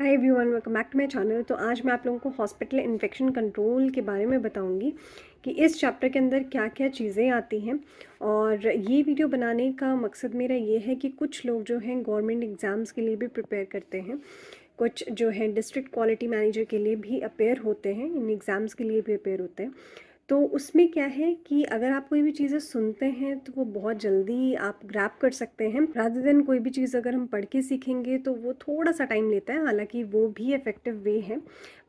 Hi everyone, welcome back to my channel. तो आज मैं आप लोगों को हॉस्पिटल इन्फेक्शन कंट्रोल के बारे में बताऊंगी कि इस चैप्टर के अंदर क्या क्या चीज़ें आती हैं। और ये वीडियो बनाने का मकसद मेरा ये है कि कुछ लोग जो हैं गवर्नमेंट एग्ज़ाम्स के लिए भी प्रिपेयर करते हैं, कुछ जो हैं डिस्ट्रिक्ट क्वालिटी मैनेजर के लिए भी अपेयर होते हैं, इन एग्ज़ाम्स के लिए भी अपेयर होते हैं। तो उसमें क्या है कि अगर आप कोई भी चीज़ें सुनते हैं तो वो बहुत जल्दी आप ग्रैब कर सकते हैं, रादर देन कोई भी चीज़ अगर हम पढ़ के सीखेंगे तो वो थोड़ा सा टाइम लेता है। हालांकि वो भी इफ़ेक्टिव वे है,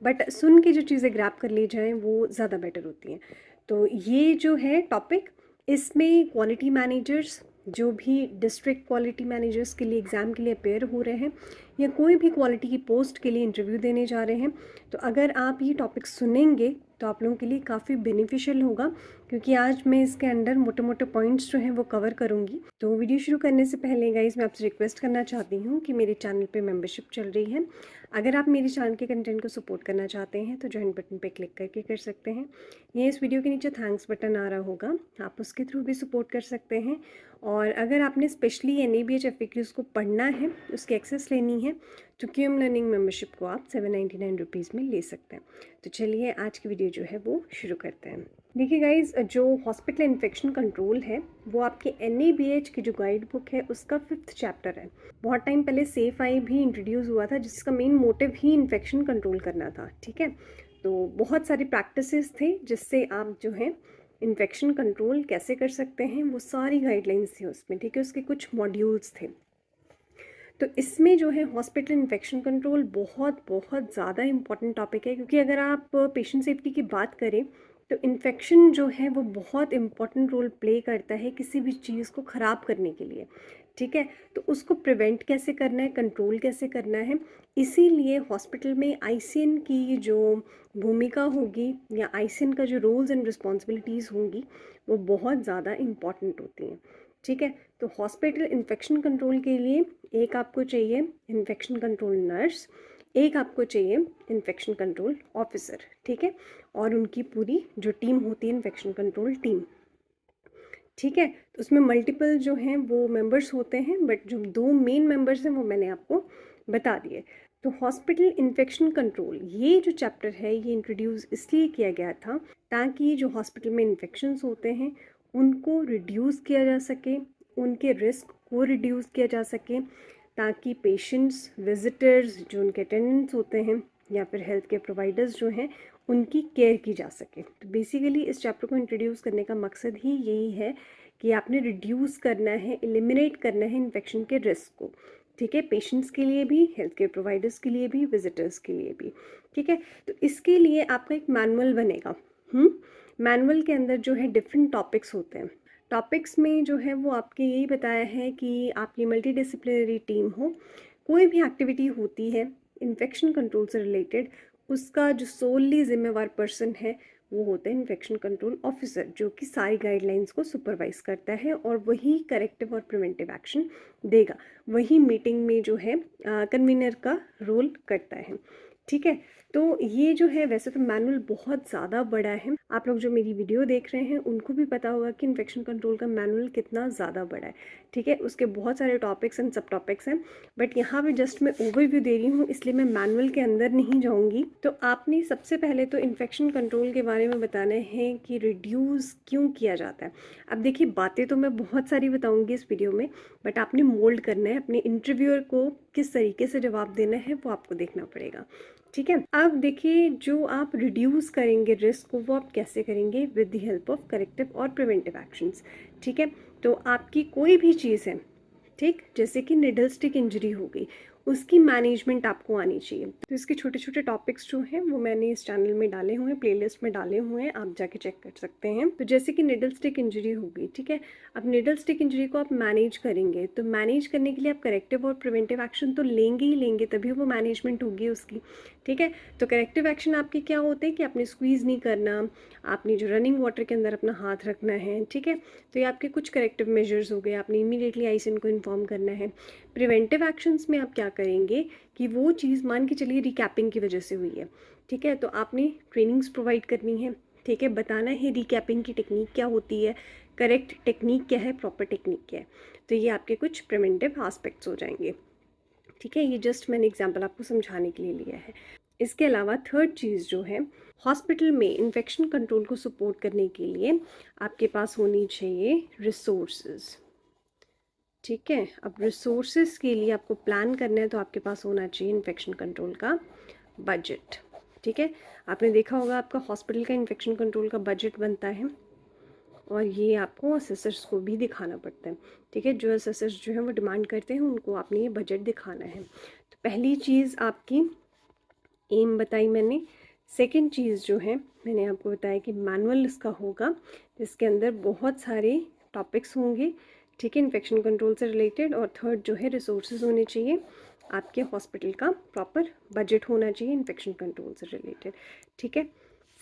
बट सुन के जो चीज़ें ग्रैब कर ली जाएं वो ज़्यादा बेटर होती हैं। तो ये जो है टॉपिक, इसमें क्वालिटी मैनेजर्स जो भी डिस्ट्रिक्ट क्वालिटी मैनेजर्स के लिए एग्ज़ाम के लिए अपेयर हो रहे हैं या कोई भी क्वालिटी की पोस्ट के लिए इंटरव्यू देने जा रहे हैं, तो अगर आप ये टॉपिक सुनेंगे तो आप लोगों के लिए काफ़ी बेनिफिशियल होगा, क्योंकि आज मैं इसके अंदर मोटे मोटे पॉइंट्स जो हैं वो कवर करूँगी। तो वीडियो शुरू करने से पहले गाइस मैं आपसे रिक्वेस्ट करना चाहती हूँ कि मेरे चैनल पे मेंबरशिप चल रही है। अगर आप मेरे चैनल के कंटेंट को सपोर्ट करना चाहते हैं तो ज्वाइन बटन पे क्लिक करके कर सकते हैं। ये इस वीडियो के नीचे थैंक्स बटन आ रहा होगा, आप उसके थ्रू भी सपोर्ट कर सकते हैं। और अगर आपने स्पेशली NABH FAQs को पढ़ना है, उसकी एक्सेस लेनी है, तो QM लर्निंग मेंबरशिप को आप 799 रुपीज़ में ले सकते हैं। तो चलिए आज की वीडियो जो है वो शुरू करते हैं। देखिए गाइज, जो हॉस्पिटल इन्फेक्शन कंट्रोल है वो आपके NABH की जो गाइड बुक है उसका 5th चैप्टर है। बहुत टाइम पहले सेफ आई भी इंट्रोड्यूस हुआ था, जिसका मेन मोटिव ही इन्फेक्शन कंट्रोल करना था। ठीक है, तो बहुत सारे प्रैक्टिसेस थे जिससे आप जो है इन्फेक्शन कंट्रोल कैसे कर सकते हैं, वो सारी गाइडलाइंस थी उसमें। ठीक है, उसके कुछ मॉड्यूल्स थे। तो इसमें जो है हॉस्पिटल इन्फेक्शन कंट्रोल बहुत बहुत ज़्यादा इम्पॉर्टेंट टॉपिक है, क्योंकि अगर आप पेशेंट सेफ्टी की बात करें तो इन्फेक्शन जो है वो बहुत इम्पॉर्टेंट रोल प्ले करता है किसी भी चीज़ को ख़राब करने के लिए। ठीक है, तो उसको प्रिवेंट कैसे करना है, कंट्रोल कैसे करना है, इसीलिए हॉस्पिटल में ICN की जो भूमिका होगी या ICN का जो रोल्स एंड रिस्पॉन्सिबिलिटीज़ होंगी वो बहुत ज़्यादा इम्पॉर्टेंट होती हैं। ठीक है, तो हॉस्पिटल इन्फेक्शन कंट्रोल के लिए एक आपको चाहिए इन्फेक्शन कंट्रोल नर्स, एक आपको चाहिए इन्फेक्शन कंट्रोल ऑफिसर। ठीक है, और उनकी पूरी जो टीम होती है इन्फेक्शन कंट्रोल टीम। ठीक है, तो उसमें मल्टीपल जो हैं वो मेंबर्स होते हैं, बट जो दो मेन मेंबर्स हैं वो मैंने आपको बता दिए। तो हॉस्पिटल इन्फेक्शन कंट्रोल ये जो चैप्टर है ये इंट्रोड्यूस इसलिए किया गया था ताकि जो हॉस्पिटल में इन्फेक्शंस होते हैं उनको रिड्यूस किया जा सके, उनके रिस्क को रिड्यूस किया जा सके, ताकि पेशेंट्स, विजिटर्स, जो उनके अटेंडेंट्स होते हैं या फिर हेल्थ केयर प्रोवाइडर्स जो हैं उनकी केयर की जा सके। तो बेसिकली इस चैप्टर को इंट्रोड्यूस करने का मकसद ही यही है कि आपने रिड्यूस करना है, एलिमिनेट करना है इन्फेक्शन के रिस्क को। ठीक है, पेशेंट्स के लिए भी, हेल्थ केयर प्रोवाइडर्स के लिए भी, विजिटर्स के लिए भी। ठीक है, तो इसके लिए आपका एक मैनुअल बनेगा। मैनुअल के अंदर जो है डिफरेंट टॉपिक्स होते हैं। टॉपिक्स में जो है वो आपके यही बताया है कि आपकी मल्टी डिसिप्लिनरी टीम हो, कोई भी एक्टिविटी होती है इन्फेक्शन कंट्रोल से रिलेटेड, उसका जो सोलली जिम्मेवार पर्सन है वो होता है इन्फेक्शन कंट्रोल ऑफिसर, जो कि सारी गाइडलाइंस को सुपरवाइज करता है और वही करेक्टिव और प्रिवेंटिव एक्शन देगा। वही मीटिंग में जो है कन्वीनर का रोल करता है। ठीक है, तो ये जो है, वैसे तो मैनुअल बहुत ज़्यादा बड़ा है, आप लोग जो मेरी वीडियो देख रहे हैं उनको भी पता होगा कि इन्फेक्शन कंट्रोल का मैनुअल कितना ज़्यादा बड़ा है। ठीक है, उसके बहुत सारे टॉपिक्स एंड सब टॉपिक्स हैं, बट यहाँ पे जस्ट मैं ओवरव्यू दे रही हूँ, इसलिए मैं मैनुअल के अंदर नहीं जाऊँगी। तो आपने सबसे पहले तो इन्फेक्शन कंट्रोल के बारे में बताना है कि रिड्यूस क्यों किया जाता है। अब देखिए, बातें तो मैं बहुत सारी बताऊँगी इस वीडियो में, बट आपने मोल्ड करना है, अपने इंटरव्यूअर को किस तरीके से जवाब देना है वो आपको देखना पड़ेगा। ठीक है, अब देखिए, जो आप रिड्यूस करेंगे रिस्क को वो आप कैसे करेंगे, with the help of corrective और प्रिवेंटिव एक्शंस। ठीक है, तो आपकी कोई भी चीज़ है, ठीक, जैसे कि निडल स्टिक इंजरी हो गई, उसकी मैनेजमेंट आपको आनी चाहिए। तो इसके छोटे छोटे टॉपिक्स जो हैं वो मैंने इस चैनल में डाले हुए हैं, प्लेलिस्ट में डाले हुए हैं, आप जाके चेक कर सकते हैं। तो जैसे कि निडल स्टिक इंजरी हो गई, ठीक है, अब निडल स्टिक इंजरी को आप मैनेज करेंगे, तो मैनेज करने के लिए आप करेक्टिव और प्रिवेंटिव एक्शन तो लेंगे ही लेंगे, तभी वो मैनेजमेंट होगी उसकी। ठीक है, तो करेक्टिव एक्शन आपके क्या होते हैं कि आपने स्क्वीज़ नहीं करना, आपने जो रनिंग वाटर के अंदर अपना हाथ रखना है। ठीक है, तो ये आपके कुछ करेक्टिव मेजर्स हो गए, आपने इमीडिएटली ICN को इन्फॉर्म करना है। प्रिवेंटिव एक्शंस में आप क्या करेंगे कि वो चीज़ मान के चलिए रिकैपिंग की वजह से हुई है, ठीक है, तो आपने ट्रेनिंग्स प्रोवाइड करनी है। ठीक है, बताना है रिकैपिंग की टेक्निक क्या होती है, करेक्ट टेक्निक क्या है, प्रॉपर टेक्निक क्या है। तो ये आपके कुछ प्रिवेंटिव एस्पेक्ट्स हो जाएंगे। ठीक है, ये जस्ट मैंने एग्जांपल आपको समझाने के लिए लिया है। इसके अलावा थर्ड चीज़ जो है, हॉस्पिटल में इन्फेक्शन कंट्रोल को सपोर्ट करने के लिए आपके पास होनी चाहिए रिसोर्सेज। ठीक है, अब रिसोर्सेज के लिए आपको प्लान करना है तो आपके पास होना चाहिए इन्फेक्शन कंट्रोल का बजट। ठीक है, आपने देखा होगा आपका हॉस्पिटल का इन्फेक्शन कंट्रोल का बजट बनता है और ये आपको असेसर्स को भी दिखाना पड़ता है। ठीक है, जो असेसर्स जो है वो डिमांड करते हैं उनको आपने ये बजट दिखाना है। तो पहली चीज़ आपकी एम बताई मैंने। सेकंड चीज़ जो है मैंने आपको बताया कि मैनुअल इसका होगा जिसके अंदर बहुत सारे टॉपिक्स होंगे। ठीक है, इन्फेक्शन कंट्रोल से रिलेटेड। और थर्ड जो है रिसोर्सेज होने चाहिए, आपके हॉस्पिटल का प्रॉपर बजट होना चाहिए इन्फेक्शन कंट्रोल से रिलेटेड। ठीक है,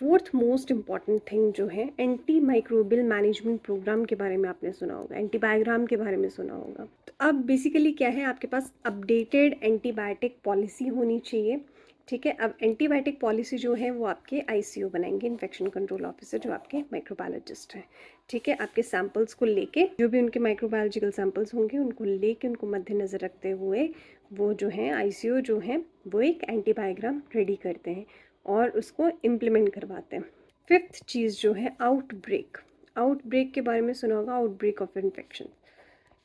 फोर्थ मोस्ट इम्पॉर्टेंट थिंग जो है, एंटी माइक्रोबियल मैनेजमेंट प्रोग्राम के बारे में आपने सुना होगा, एंटीबायोग्राम के बारे में सुना होगा। तो अब बेसिकली क्या है, आपके पास अपडेटेड एंटीबायोटिक पॉलिसी होनी चाहिए। ठीक है, अब एंटीबायोटिक पॉलिसी जो है वो आपके आईसीयू बनाएंगे, इन्फेक्शन कंट्रोल ऑफिसर जो आपके माइक्रोबायोलॉजिस्ट हैं। ठीक है, आपके सैंपल्स को लेके, जो भी उनके माइक्रोबायोलॉजिकल सैंपल्स होंगे उनको लेके, उनको मद्देनज़र रखते हुए वो जो है आईसीयू जो है वो एक एंटीबायोग्राम रेडी करते हैं और उसको इम्प्लीमेंट करवाते हैं। फिफ्थ चीज़ जो है आउटब्रेक। आउटब्रेक के बारे में सुना होगा, आउटब्रेक ऑफ इन्फेक्शन।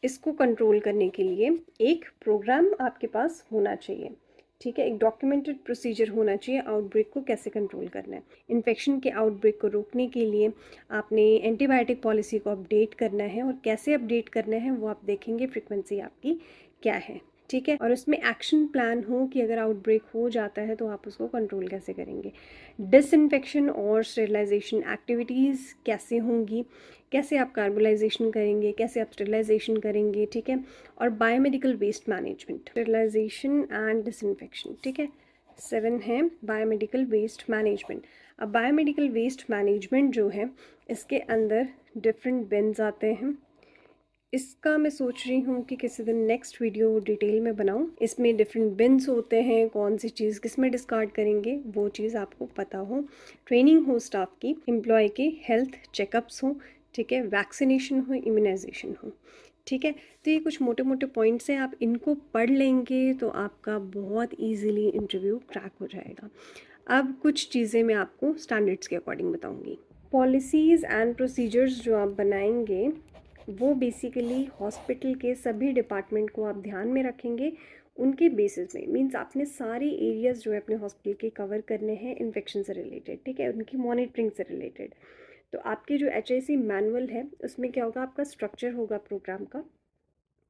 इसको कंट्रोल करने के लिए एक प्रोग्राम आपके पास होना चाहिए। ठीक है, एक डॉक्यूमेंटेड प्रोसीजर होना चाहिए आउटब्रेक को कैसे कंट्रोल करना है। इन्फेक्शन के आउटब्रेक को रोकने के लिए आपने एंटीबायोटिक पॉलिसी को अपडेट करना है और कैसे अपडेट करना है वो आप देखेंगे, फ्रिक्वेंसी आपकी क्या है। ठीक है, और उसमें एक्शन प्लान हो कि अगर आउटब्रेक हो जाता है तो आप उसको कंट्रोल कैसे करेंगे। डिसइंफेक्शन और स्टेरिलाइजेशन एक्टिविटीज़ कैसे होंगी, कैसे आप कार्बोलाइजेशन करेंगे, कैसे आप स्टेरिलाइजेशन करेंगे। ठीक है, और biomedical waste management, sterilisation and disinfection. ठीक है, 7 है बायोमेडिकल वेस्ट मैनेजमेंट। अब बायोमेडिकल वेस्ट मैनेजमेंट जो है इसके अंदर डिफरेंट बिन्स आते हैं। इसका मैं सोच रही हूँ कि किसी दिन नेक्स्ट वीडियो डिटेल में बनाऊँ। इसमें डिफरेंट बिन्स होते हैं, कौन सी चीज़ किस में डिस्कार्ड करेंगे वो चीज़ आपको पता हो, ट्रेनिंग हो स्टाफ की, एम्प्लॉय के हेल्थ चेकअप्स हो। ठीक है, वैक्सीनेशन हो, इम्यूनाइजेशन हो। ठीक है, तो ये कुछ मोटे मोटे पॉइंट्स हैं, आप इनको पढ़ लेंगे तो आपका बहुत ईजीली इंटरव्यू क्रैक हो जाएगा। अब कुछ चीज़ें मैं आपको स्टैंडर्ड्स के अकॉर्डिंग बताऊँगी। पॉलिसीज़ एंड प्रोसीजर्स जो आप बनाएंगे वो बेसिकली हॉस्पिटल के सभी डिपार्टमेंट को आप ध्यान में रखेंगे, उनके बेसिस में। मींस आपने सारे एरियाज़ जो है अपने हॉस्पिटल के कवर करने हैं इन्फेक्शन से रिलेटेड। ठीक है, उनकी मॉनिटरिंग से रिलेटेड। तो आपके जो HIC मैनुअल है उसमें क्या होगा, आपका स्ट्रक्चर होगा प्रोग्राम का।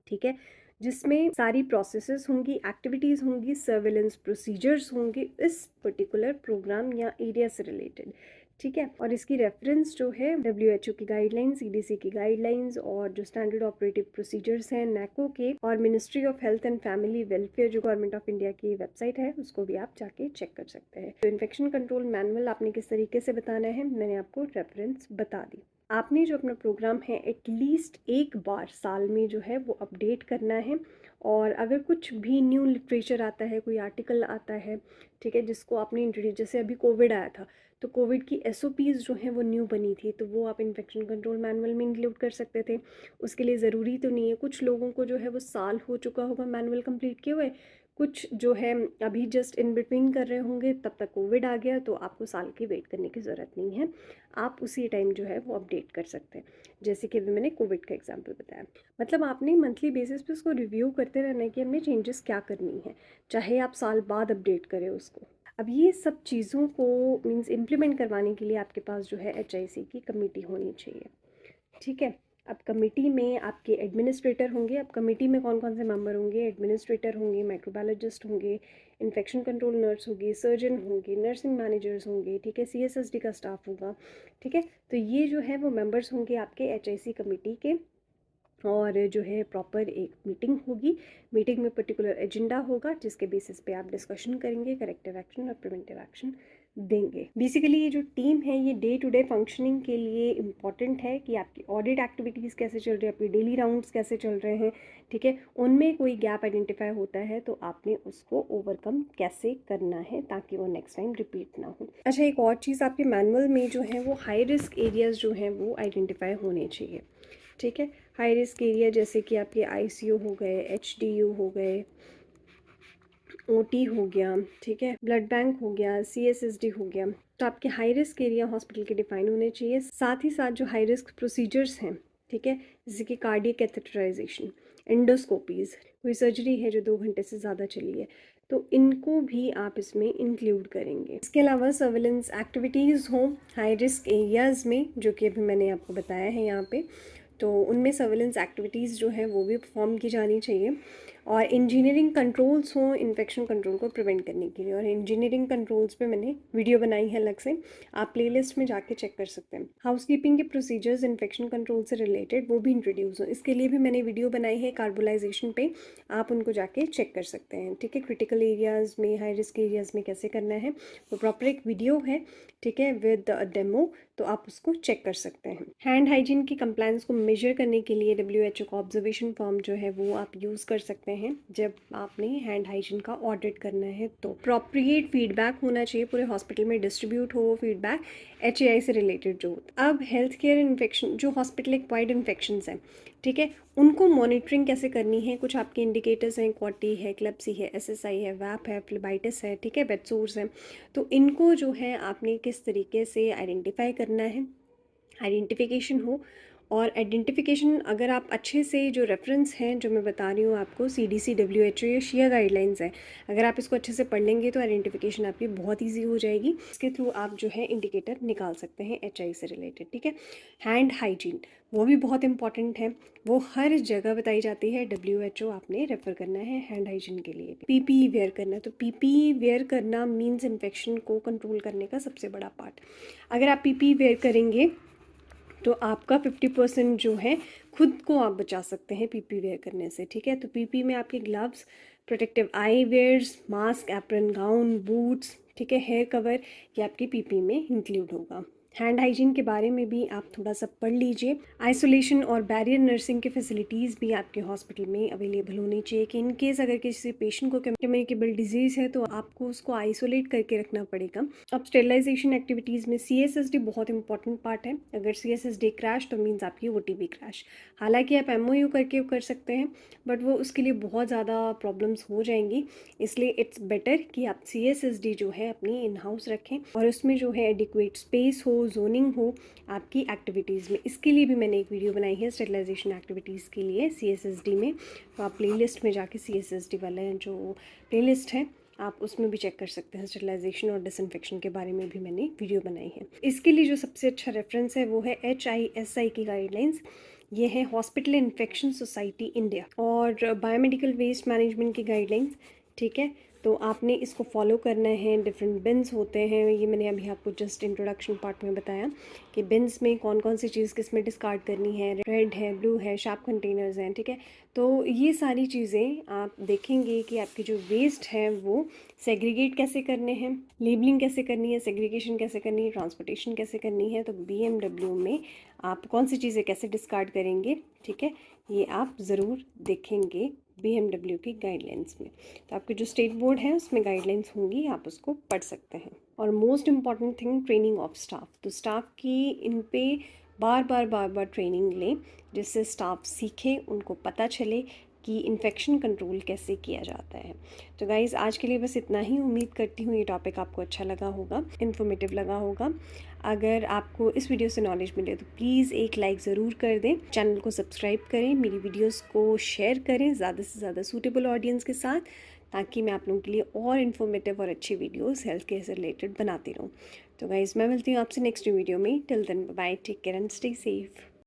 ठीक है, जिसमें सारी प्रोसेसेस होंगी, एक्टिविटीज़ होंगी, सर्वेलेंस प्रोसीजर्स होंगे इस पर्टिकुलर प्रोग्राम या एरिया से रिलेटेड। ठीक है, और इसकी रेफरेंस जो है WHO की गाइडलाइंस, CDC की गाइडलाइंस और जो स्टैंडर्ड ऑपरेटिव प्रोसीजर्स हैं NACO के, और ministry of health and family welfare जो गवर्नमेंट ऑफ इंडिया की वेबसाइट है उसको भी आप जाके चेक कर सकते हैं। तो इन्फेक्शन कंट्रोल मैनुअल आपने किस तरीके से बताना है मैंने आपको रेफरेंस बता दी। आपने जो अपना प्रोग्राम है एटलीस्ट एक बार साल में जो है वो अपडेट करना है। और अगर कुछ भी न्यू लिटरेचर आता है, कोई आर्टिकल आता है, ठीक है, जिसको आपने इंट्रोड्यूस, जैसे अभी कोविड आया था तो कोविड की SOPs जो हैं वो न्यू बनी थी तो वो आप इन्फेक्शन कंट्रोल मैनुअल में इंक्लूड कर सकते थे। उसके लिए ज़रूरी तो नहीं है, कुछ लोगों को जो है वो साल हो चुका होगा मैनुअल कंप्लीट किए हुए, कुछ जो है अभी जस्ट इन बिटवीन कर रहे होंगे, तब तक कोविड आ गया तो आपको साल की वेट करने की ज़रूरत नहीं है, आप उसी टाइम जो है वो अपडेट कर सकते हैं। जैसे कि अभी मैंने कोविड का एग्जांपल बताया, मतलब आपने मंथली बेसिस पे उसको रिव्यू करते रहना है कि हमने चेंजेस क्या करनी है, चाहे आप साल बाद अपडेट करें उसको। अब ये सब चीज़ों को मींस इम्प्लीमेंट करवाने के लिए आपके पास जो है HIC की कमेटी होनी चाहिए। ठीक है, अब कमेटी में आपके एडमिनिस्ट्रेटर होंगे। अब कमेटी में कौन कौन से मेंबर होंगे, एडमिनिस्ट्रेटर होंगे, माइक्रोबायोलॉजिस्ट होंगे, इन्फेक्शन कंट्रोल नर्स होगी, सर्जन होंगे, नर्सिंग मैनेजर्स होंगे। ठीक है, CSSD का स्टाफ होगा। ठीक है, तो ये जो है वो मेंबर्स होंगे आपके HIC कमेटी के। और जो है प्रॉपर एक मीटिंग होगी, मीटिंग में पर्टिकुलर एजेंडा होगा जिसके बेसिस पे आप डिस्कशन करेंगे, करेक्टिव एक्शन और प्रिवेंटिव एक्शन देंगे। बेसिकली ये जो टीम है ये डे टू डे फंक्शनिंग के लिए इम्पॉर्टेंट है कि आपकी ऑडिट एक्टिविटीज़ कैसे चल रही है, आपके डेली राउंड्स कैसे चल रहे हैं। ठीक है, उनमें कोई गैप आइडेंटिफाई होता है तो आपने उसको ओवरकम कैसे करना है ताकि वो नेक्स्ट टाइम रिपीट ना हो। अच्छा, एक और चीज़ आपके मैनुअल में जो है वो हाई रिस्क एरियाज़ जो हैं वो आइडेंटिफाई होने चाहिए। ठीक है, हाई रिस्क एरिया जैसे कि आपके ICU हो गए, HDU हो गए, ओटी हो गया, ठीक है, ब्लड बैंक हो गया, सीएसएसडी हो गया। तो आपके हाई रिस्क एरिया हॉस्पिटल के डिफाइन होने चाहिए। साथ ही साथ जो हाई रिस्क प्रोसीजर्स हैं, ठीक है, जैसे कि कार्डियक कैथेटराइजेशन, एंडोस्कोपीज़, कोई सर्जरी है जो 2 घंटे से ज़्यादा चली है, तो इनको भी आप इसमें इंक्लूड करेंगे। इसके अलावा सर्विलेंस एक्टिविटीज़ हों हाई रिस्क एरियाज़ में, जो कि अभी मैंने आपको बताया है यहाँ पे, तो उनमें सर्विलेंस एक्टिविटीज़ जो हैं वो भी परफॉर्म की जानी चाहिए। और इंजीनियरिंग कंट्रोल्स हों इन्फेक्शन कंट्रोल को प्रिवेंट करने के लिए, और इंजीनियरिंग कंट्रोल्स पे मैंने वीडियो बनाई है अलग से, आप प्लेलिस्ट में जाके चेक कर सकते हैं। हाउसकीपिंग के प्रोसीजर्स इन्फेक्शन कंट्रोल से रिलेटेड वो भी इंट्रोड्यूस हों, इसके लिए भी मैंने वीडियो बनाई है कार्बोलाइजेशन पे, आप उनको जाके चेक कर सकते हैं, ठीक है। क्रिटिकल एरियाज़ में, हाई रिस्क एरियाज़ में कैसे करना है, वो प्रॉपर एक वीडियो है, ठीक है, विद डेमो, तो आप उसको चेक कर सकते हैं। हैंड हाइजीन की कंप्लायंस को मेजर करने के लिए WHO का ऑब्जर्वेशन फॉर्म जो है वो आप यूज़ कर सकते हैं जब आपने हैंड हाइजीन का ऑडिट करना है। तो अप्रोप्रिएट फीडबैक होना चाहिए, पूरे हॉस्पिटल में डिस्ट्रीब्यूट हो वो फीडबैक HAI से रिलेटेड जो। अब हेल्थ केयर इन्फेक्शन, जो हॉस्पिटल एक्वायर्ड इन्फेक्शंस हैं, ठीक है, उनको मॉनिटरिंग कैसे करनी है। कुछ आपके इंडिकेटर्स हैं, क्वाटी है, क्लेप्सी है, SSI है, वैप है, फ्लेबाइटिस है, ठीक है, बेडसोर्स है। तो इनको जो है आपने किस तरीके से आइडेंटिफाई करना है, आइडेंटिफिकेशन हो। और आइडेंटिफिकेशन अगर आप अच्छे से, जो रेफरेंस हैं जो मैं बता रही हूँ आपको, CDC, WHO या शिया गाइडलाइंस है, अगर आप इसको अच्छे से पढ़ लेंगे तो आइडेंटिफिकेशन आपकी बहुत ईजी हो जाएगी। इसके थ्रू आप जो है इंडिकेटर निकाल सकते हैं HI से रिलेटेड, ठीक है। हैंड हाइजीन वो भी बहुत इंपॉर्टेंट है, वो हर जगह बताई जाती है। WHO आपने रेफ़र करना है हैंड हाइजीन के लिए। PPE वेयर करना, तो PPE वेयर करना मीन्स इन्फेक्शन को कंट्रोल करने का सबसे बड़ा पार्ट। अगर आप PPE वेयर करेंगे तो आपका 50% जो है खुद को आप बचा सकते हैं पीपी वेयर करने से, ठीक है। तो पीपी में आपके gloves, protective eye wears, mask, apron, gown, boots, ठीक है, हेयर कवर, ये आपके पीपी में इंक्लूड होगा। हैंड हाइजीन के बारे में भी आप थोड़ा सा पढ़ लीजिए। आइसोलेशन और बैरियर नर्सिंग के फैसिलिटीज़ भी आपके हॉस्पिटल में अवेलेबल होनी चाहिए, कि इन केस अगर किसी पेशेंट को कम्युनिकेबल डिजीज़ है तो आपको उसको आइसोलेट करके रखना पड़ेगा। अब स्टेरिलाइजेशन एक्टिविटीज़ में CSSD बहुत इंपॉर्टेंट पार्ट है। अगर CSSD क्रैश तो मीन्स आपकी OT भी क्रैश। हालांकि आप MOU करके कर सकते हैं, बट वो उसके लिए बहुत ज़्यादा प्रॉब्लम्स हो जाएंगी, इसलिए इट्स बेटर कि आप CSSD जो है अपनी इन हाउस रखें, और उसमें जो है एडिक्वेट स्पेस हो, जोनिंग हो आपकी एक्टिविटीज़ में। इसके लिए भी मैंने एक वीडियो बनाई है स्टेरिलाइजेशन एक्टिविटीज़ के लिए CSSD में, तो आप प्लेलिस्ट में जाके CSSD वाला जो प्लेलिस्ट है आप उसमें भी चेक कर सकते हैं। स्टेरिलाइजेशन और डिसइंफेक्शन के बारे में भी मैंने वीडियो बनाई है। इसके लिए जो सबसे अच्छा रेफरेंस है वो है HISI की गाइडलाइंस। ये है हॉस्पिटल इन्फेक्शन सोसाइटी इंडिया, और बायोमेडिकल वेस्ट मैनेजमेंट की गाइडलाइंस, ठीक है। तो आपने इसको फॉलो करना है। डिफरेंट बिन्स होते हैं, ये मैंने अभी आपको जस्ट इंट्रोडक्शन पार्ट में बताया कि बिन्स में कौन कौन सी चीज़ किस में डिस्कार्ड करनी है। रेड है, ब्लू है, शार्प कंटेनर्स हैं, ठीक है। तो ये सारी चीज़ें आप देखेंगे कि आपकी जो वेस्ट है वो सेग्रीगेट कैसे करने हैं, लेबलिंग कैसे करनी है, सेग्रीगेशन कैसे करनी है, ट्रांसपोर्टेशन कैसे करनी है। तो BMW में आप कौन सी चीज़ें कैसे डिस्कार्ड करेंगे, ठीक है, ये आप ज़रूर देखेंगे BMW की गाइडलाइंस में। तो आपके जो स्टेट बोर्ड है उसमें गाइडलाइंस होंगी, आप उसको पढ़ सकते हैं। और most important thing, training of staff. तो स्टाफ की इन पे बार बार ट्रेनिंग लें, जिससे स्टाफ सीखे, उनको पता चले कि इन्फेक्शन कंट्रोल कैसे किया जाता है। तो गाइज़ आज के लिए बस इतना ही। उम्मीद करती हूँ ये टॉपिक आपको अच्छा लगा होगा, इन्फॉर्मेटिव लगा होगा। अगर आपको इस वीडियो से नॉलेज मिले तो प्लीज़ एक लाइक ज़रूर कर दें, चैनल को सब्सक्राइब करें, मेरी वीडियोस को शेयर करें ज़्यादा से ज़्यादा सूटेबल ऑडियंस के साथ, ताकि मैं आप लोगों के लिए और इन्फॉर्मेटिव और अच्छी वीडियोस हेल्थ केयर से रिलेटेड बनाती रहूँ। तो गाइज़ मैं मिलती हूँ आपसे नेक्स्ट वीडियो में। Till then bye, take care and stay safe.